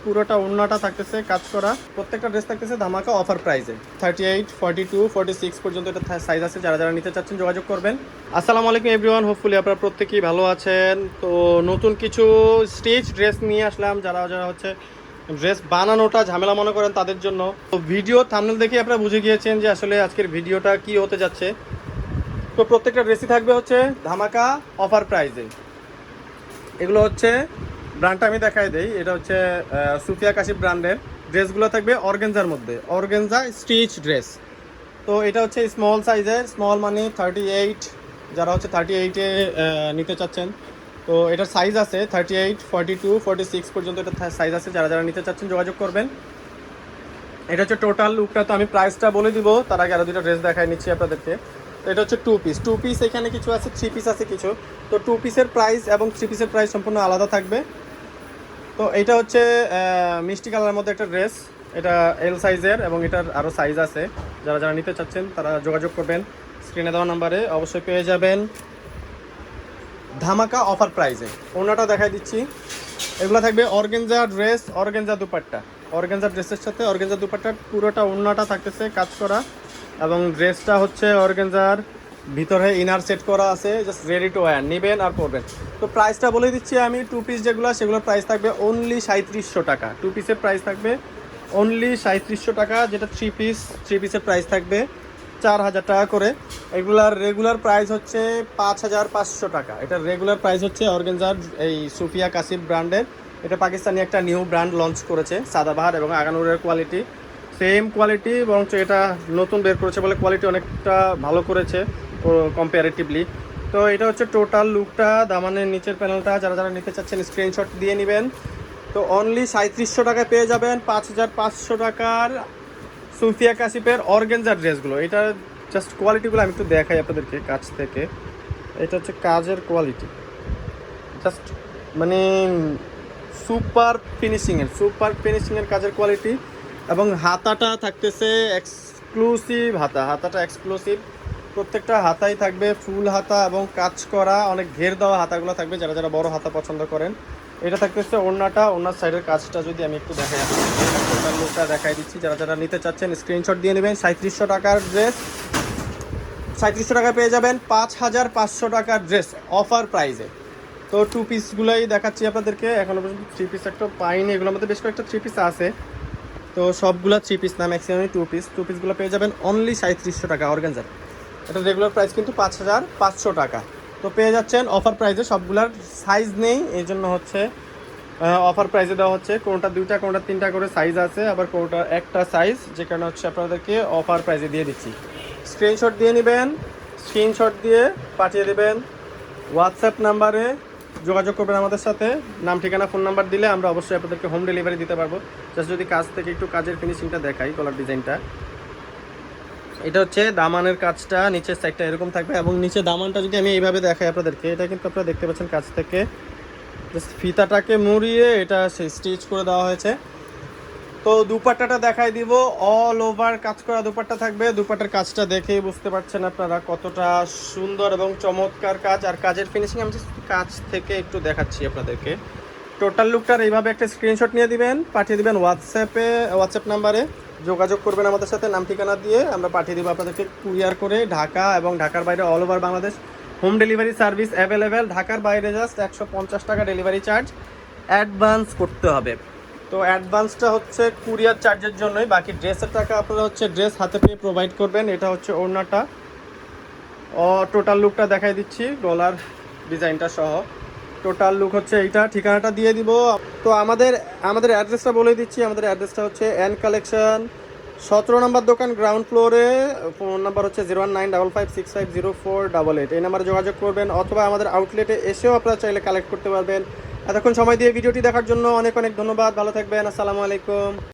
পুরোটা ওড়নাটা থাকতেছে কাজ করা, প্রত্যেকটা ড্রেস থাকতেছে ধামাকা অফার প্রাইসে। 38, 42, 46 পর্যন্ত এটা সাইজ আছে, যারা যারা নিতে চাচ্ছেন যোগাযোগ করবেন। আসসালামু আলাইকুম এভরিওয়ান, হোপফুলি আপনারা প্রত্যেকেই ভালো আছেন। তো নতুন কিছু স্টিচ ড্রেস নিয়ে আসলাম, যারা যারা হচ্ছে ড্রেস বানানোটা ঝামেলা মনে করেন তাদের জন্য। তো ভিডিও থাম্বনেল দেখে আপনারা বুঝে গিয়েছেন যে আসলে আজকের ভিডিওটা কি হতে যাচ্ছে। তো প্রত্যেকটা ড্রেসই থাকবে হচ্ছে ধামাকা অফার প্রাইসে। এগুলো হচ্ছে ব্র্যান্ডটা আমি দেখাই দেই, এটা হচ্ছে সুফিয়া কাশিফ ব্র্যান্ডের ড্রেসগুলো থাকবে অর্গেনজার মধ্যে, অর্গেনজা স্টিচ ড্রেস। তো এটা হচ্ছে স্মল সাইজের, স্মল মানে 38, যারা হচ্ছে 38-এ নিতে চাচ্ছেন। তো এটার সাইজ আছে 38, 42, 46 পর্যন্ত এটা সাইজ আছে, যারা যারা নিতে চাচ্ছেন যোগাযোগ করবেন। এটা হচ্ছে টোটাল লুকটা। তো আমি প্রাইসটা বলে দিব, তার আগে আরও দুটো ড্রেস দেখাই নিচ্ছি আপনাদেরকে। তো এটা হচ্ছে টু পিস, এখানে কিছু আছে, 3 পিস আছে কিছু। তো 2 পিসের প্রাইস এবং 3 পিসের প্রাইস সম্পূর্ণ আলাদা থাকবে। তো এটা হচ্ছে মিষ্টি কালারের মধ্যে একটা ড্রেস, এটা এল সাইজের এবং এটার আরও সাইজ আছে, যারা যারা নিতে চাচ্ছেন তারা যোগাযোগ করবেন। স্ক্রিনে দেওয়া নাম্বারে অবশ্যই পেয়ে যাবেন ধামাকা অফার প্রাইসে। ওড়নাটা দেখাই দিচ্ছি, এগুলো থাকবে organza dress, organza dupatta. Organza ড্রেসের সাথে অর্গেনজা দুপাট্টার পুরোটা ওড়নাটা থাকতেছে কাজ করা, এবং ড্রেসটা হচ্ছে অর্গেনজার ভিতরে ইনার সেট করা আছে, জাস্ট রেডি টু ওয়্যার, নেবেন আর পরবেন। তো প্রাইসটা বলে দিচ্ছি আমি, 2 পিস যেগুলো সেগুলোর প্রাইস থাকবে অনলি 3700 টাকা। 2 পিসের প্রাইস থাকবে অনলি 3700 টাকা, যেটা 3 পিসের প্রাইস থাকবে 4000 টাকা করে। এগুলার রেগুলার প্রাইস হচ্ছে 5500 টাকা। এটার রেগুলার প্রাইস হচ্ছে অর্গেনজার এই সুফিয়া কাশিফ ব্র্যান্ডের। এটা পাকিস্তানি একটা নিউ ব্র্যান্ড লঞ্চ করেছে, সাদাবাহার এবং আগানুরের কোয়ালিটি সেম কোয়ালিটি, বরঞ্চ এটা নতুন বের করেছে বলে কোয়ালিটি অনেকটা ভালো করেছে কম্পারেটিভলি। তো এটা হচ্ছে টোটাল লুকটা, দামানের নিচের প্যানেলটা। যারা যারা নিতে চাচ্ছেন স্ক্রিনশট দিয়ে নেবেন। তো অনলি 3700 টাকায় পেয়ে যাবেন 5500 টাকার সুফিয়া কাশিফের অর্গেনজার ড্রেসগুলো। এটা জাস্ট কোয়ালিটিগুলো আমি একটু দেখাই আপনাদেরকে কাছ থেকে। এটা হচ্ছে কাজের কোয়ালিটি, জাস্ট মানে সুপার ফিনিশিংয়ের কাজের কোয়ালিটি। এবং হাতাটা থাকতেছে এক্সক্লুসিভ হাতাটা এক্সক্লুসিভ। প্রত্যেকটা হাতাই থাকবে ফুল হাতা এবং কাজ করা, অনেক ঘের দেওয়া হাতাগুলো থাকবে, যারা যারা বড় হাতা পছন্দ করেন। এটা থাকতেছে ওড়নাটা, ওড়নার সাইডের কাজটা যদি আমি একটু দেখাই, টোটাল লুকটা দেখাই দিচ্ছি। যারা যারা নিতে চাচ্ছেন স্ক্রিনশট দিয়ে নেবেন। 3700 টাকার ড্রেস, 3700 টাকায় পেয়ে যাবেন 5500 টাকার ড্রেস অফার প্রাইসে। তো 2 পিসগুলোই দেখাচ্ছি আপনাদেরকে, এখনও পর্যন্ত 3 পিস একটা পাইনি। এগুলোর মধ্যে বেশ কয়েকটা 3 পিস আছে, তো সবগুলো 3 পিস না, ম্যাক্সিমামই 2 পিস। 2 পিসগুলো পেয়ে যাবেন অনলি 3700 টাকা অর্গানজার। এটা রেগুলার প্রাইস কিন্তু 5500 টাকা। তো পেয়ে যাচ্ছেন অফার প্রাইসে। সবগুলার সাইজ নেই, এই জন্য হচ্ছে অফার প্রাইসে দেওয়া হচ্ছে। কোনোটা 2টা কোনোটা 3টা করে সাইজ আছে, আবার কোনোটা একটা সাইজ, যে কারণে হচ্ছে আপনাদেরকে অফার প্রাইসে দিয়ে দিচ্ছি। স্ক্রিনশট দিয়ে নেবেন, স্ক্রিনশট দিয়ে পাঠিয়ে দেবেন হোয়াটসঅ্যাপ নাম্বারে, যোগাযোগ করবেন আমাদের সাথে। নাম ঠিকানা ফোন নাম্বার দিলে আমরা অবশ্যই আপনাদেরকে হোম ডেলিভারি দিতে পারবো। জাস্ট যদি কাজ থেকে একটু কাজের ফিনিশিংটা দেখাই, কলার ডিজাইনটা, এটা হচ্ছে দামানের কাজটা, নিচের সাইডটা এরকম থাকবে। এবং নিচে দামানটা যদি আমি এইভাবে দেখাই আপনাদেরকে, এটা কিন্তু আপনারা দেখতে পাচ্ছেন কাজ থেকে জাস্ট ফিতাটাকে মুড়িয়ে এটা সেই স্টিচ করে দেওয়া হয়েছে। তো দুপাট্টাটা দেখাই দিব, অল ওভার কাজ করা দুপাট্টা থাকবে। দুপাট্টার কাজটা দেখেই বুঝতে পারছেন আপনারা কতটা সুন্দর এবং চমৎকার কাজ। আর কাজের ফিনিশিং আমি কাজ থেকে একটু দেখাচ্ছি আপনাদেরকে। টোটাল লুকটার এইভাবে একটা স্ক্রিনশট নিয়ে দিবেন, পাঠিয়ে দিবেন হোয়াটসঅ্যাপ নাম্বারে, যোগাযোগ করবেন আমাদের সাথে নাম ঠিকানা দিয়ে। আমরা পাঠিয়ে দেবো আপনাদেরকে কুরিয়ার করে ঢাকা এবং ঢাকার বাইরে all over Bangladesh home delivery service available. ঢাকার বাইরে জাস্ট 150 টাকা ডেলিভারি চার্জ অ্যাডভান্স করতে হবে। তো অ্যাডভান্সটা হচ্ছে কুরিয়ার চার্জের জন্যই, বাকি ড্রেসের টাকা আপনারা হচ্ছে ড্রেস হাতে পেয়ে প্রোভাইড করবেন। এটা হচ্ছে ওড়নাটা, টোটাল লুকটা দেখাই দিচ্ছি গলার ডিজাইনটা সহ। টোটাল লুক হচ্ছে এইটা, ঠিকানাটা দিয়ে দিব। তো আমাদের অ্যাড্রেসটা বলে দিচ্ছি। আমাদের অ্যাড্রেসটা হচ্ছে এন কালেকশন, 17 নম্বর দোকান, গ্রাউন্ড ফ্লোরে। ফোন নাম্বার হচ্ছে 01955650488। এই নাম্বারে যোগাযোগ করবেন, অথবা আমাদের আউটলেটে এসেও আপনারা চাইলে কালেক্ট করতে পারবেন। এতক্ষণ সময় দিয়ে ভিডিওটি দেখার জন্য অনেক অনেক ধন্যবাদ। ভালো থাকবেন, আসসালামু আলাইকুম।